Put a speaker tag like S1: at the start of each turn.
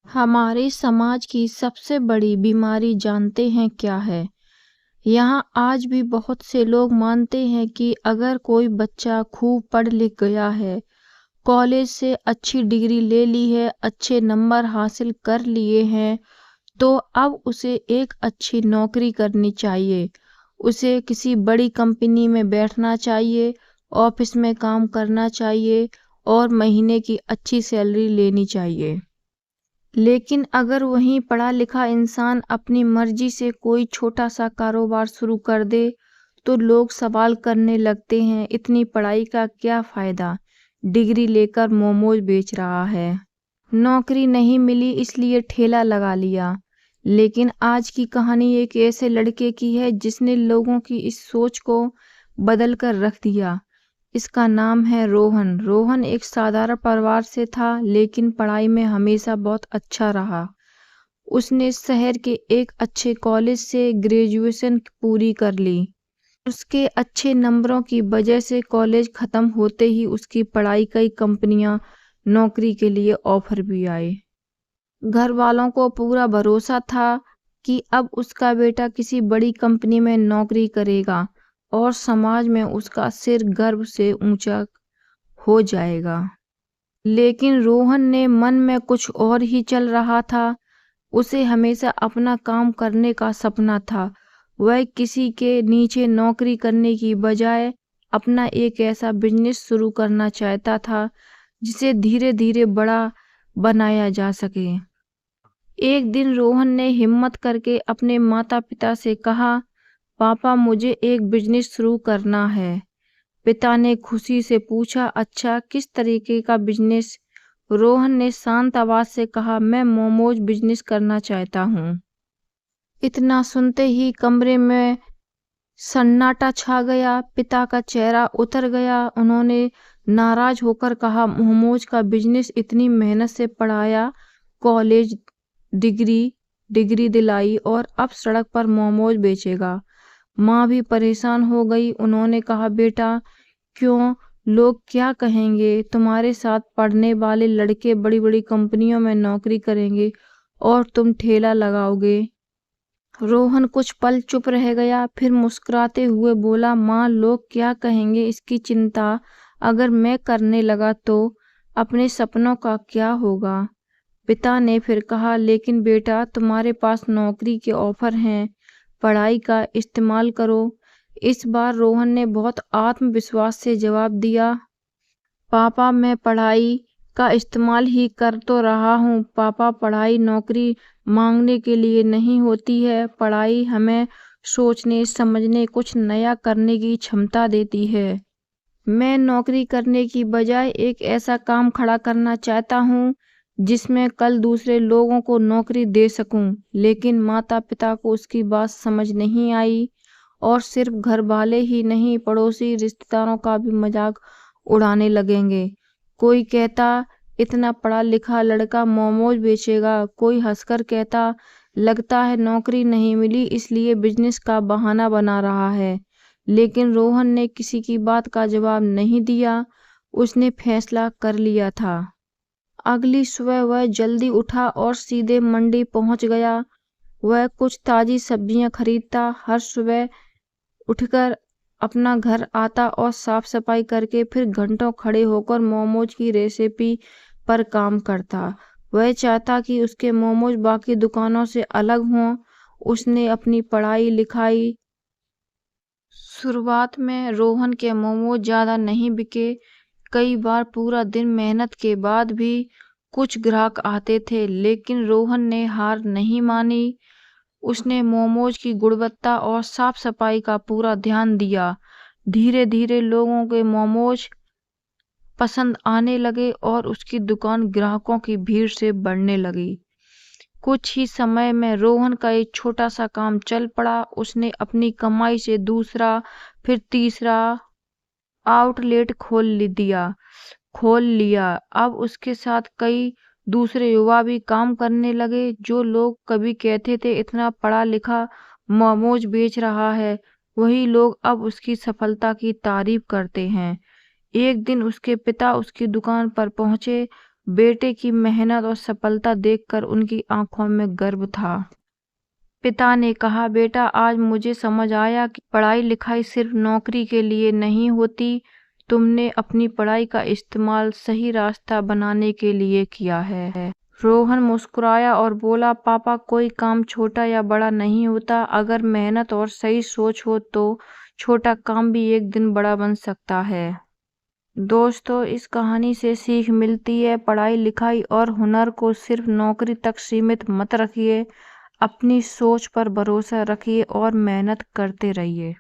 S1: हमारे समाज की सबसे बड़ी बीमारी जानते हैं क्या है? यहाँ आज भी बहुत से लोग मानते हैं कि अगर कोई बच्चा खूब पढ़ लिख गया है, कॉलेज से अच्छी डिग्री ले ली है, अच्छे नंबर हासिल कर लिए हैं, तो अब उसे एक अच्छी नौकरी करनी चाहिए। उसे किसी बड़ी कंपनी में बैठना चाहिए, ऑफिस में काम करना चाहिए और महीने की अच्छी सैलरी लेनी चाहिए। लेकिन अगर वही पढ़ा लिखा इंसान अपनी मर्जी से कोई छोटा सा कारोबार शुरू कर दे तो लोग सवाल करने लगते हैं, इतनी पढ़ाई का क्या फायदा, डिग्री लेकर मोमोज बेच रहा है। नौकरी नहीं मिली इसलिए ठेला लगा लिया। लेकिन आज की कहानी एक ऐसे लड़के की है जिसने लोगों की इस सोच को बदल कर रख दिया। इसका नाम है रोहन। रोहन एक साधारण परिवार से था, लेकिन पढ़ाई में हमेशा बहुत अच्छा रहा। उसने शहर के एक अच्छे कॉलेज से ग्रेजुएशन पूरी कर ली। उसके अच्छे नंबरों की वजह से कॉलेज खत्म होते ही उसकी पढ़ाई कई कंपनियां नौकरी के लिए ऑफर भी आए। घर वालों को पूरा भरोसा था कि अब उसका बेटा किसी बड़ी कंपनी में नौकरी करेगा और समाज में उसका सिर गर्व से ऊंचा हो जाएगा। लेकिन रोहन ने मन में कुछ और ही चल रहा था। उसे हमेशा अपना काम करने का सपना था। वह किसी के नीचे नौकरी करने की बजाय अपना एक ऐसा बिजनेस शुरू करना चाहता था जिसे धीरे धीरे बड़ा बनाया जा सके। एक दिन रोहन ने हिम्मत करके अपने माता पिता से कहा, पापा मुझे एक बिजनेस शुरू करना है। पिता ने खुशी से पूछा, अच्छा किस तरीके का बिजनेस? रोहन ने शांत आवाज से कहा, मैं मोमोज बिजनेस करना चाहता हूँ। इतना सुनते ही कमरे में सन्नाटा छा गया। पिता का चेहरा उतर गया। उन्होंने नाराज होकर कहा, मोमोज का बिजनेस, इतनी मेहनत से पढ़ाया, कॉलेज डिग्री डिग्री दिलाई और अब सड़क पर मोमोज बेचेगा। माँ भी परेशान हो गई। उन्होंने कहा, बेटा क्यों, लोग क्या कहेंगे? तुम्हारे साथ पढ़ने वाले लड़के बड़ी बड़ी कंपनियों में नौकरी करेंगे और तुम ठेला लगाओगे। रोहन कुछ पल चुप रह गया, फिर मुस्कुराते हुए बोला, माँ लोग क्या कहेंगे इसकी चिंता अगर मैं करने लगा तो अपने सपनों का क्या होगा? पिता ने फिर कहा, लेकिन बेटा तुम्हारे पास नौकरी के ऑफर हैं, पढ़ाई का इस्तेमाल करो। इस बार रोहन ने बहुत आत्मविश्वास से जवाब दिया, पापा मैं पढ़ाई का इस्तेमाल ही कर तो रहा हूँ। पापा पढ़ाई नौकरी मांगने के लिए नहीं होती है। पढ़ाई हमें सोचने समझने कुछ नया करने की क्षमता देती है। मैं नौकरी करने की बजाय एक ऐसा काम खड़ा करना चाहता हूँ जिसमें कल दूसरे लोगों को नौकरी दे सकूं। लेकिन माता पिता को उसकी बात समझ नहीं आई और सिर्फ घर वाले ही नहीं, पड़ोसी रिश्तेदारों का भी मजाक उड़ाने लगेंगे। कोई कहता, इतना पढ़ा लिखा लड़का मोमोज बेचेगा। कोई हंसकर कहता, लगता है नौकरी नहीं मिली इसलिए बिजनेस का बहाना बना रहा है। लेकिन रोहन ने किसी की बात का जवाब नहीं दिया। उसने फैसला कर लिया था। अगली सुबह वह जल्दी उठा और सीधे मंडी पहुंच गया। वह कुछ ताजी सब्जियां खरीदता, हर सुबह उठकर अपना घर आता और साफ सफाई करके फिर घंटों खड़े होकर मोमोज की रेसिपी पर काम करता। वह चाहता कि उसके मोमोज बाकी दुकानों से अलग हों। उसने अपनी पढ़ाई लिखाई शुरुआत में रोहन के मोमोज ज्यादा नहीं बिके। कई बार पूरा दिन मेहनत के बाद भी कुछ ग्राहक आते थे, लेकिन रोहन ने हार नहीं मानी। उसने मोमोज की गुणवत्ता और साफ सफाई का पूरा ध्यान दिया। धीरे धीरे लोगों के मोमोज पसंद आने लगे और उसकी दुकान ग्राहकों की भीड़ से बढ़ने लगी। कुछ ही समय में रोहन का एक छोटा सा काम चल पड़ा। उसने अपनी कमाई से दूसरा फिर तीसरा आउटलेट खोल लिया। अब उसके साथ कई दूसरे युवा भी काम करने लगे। जो लोग कभी कहते थे इतना पढ़ा लिखा मोमोज बेच रहा है, वही लोग अब उसकी सफलता की तारीफ करते हैं। एक दिन उसके पिता उसकी दुकान पर पहुंचे। बेटे की मेहनत और सफलता देखकर उनकी आंखों में गर्व था। पिता ने कहा, बेटा, आज मुझे समझ आया कि पढ़ाई लिखाई सिर्फ नौकरी के लिए नहीं होती। तुमने अपनी पढ़ाई का इस्तेमाल सही रास्ता बनाने के लिए किया है। रोहन मुस्कुराया और बोला, पापा, कोई काम छोटा या बड़ा नहीं होता। अगर मेहनत और सही सोच हो तो छोटा काम भी एक दिन बड़ा बन सकता है। दोस्तों, इस कहानी से सीख मिलती है, पढ़ाई लिखाई और हुनर को सिर्फ नौकरी तक सीमित मत रखिए। अपनी सोच पर भरोसा रखिए और मेहनत करते रहिए।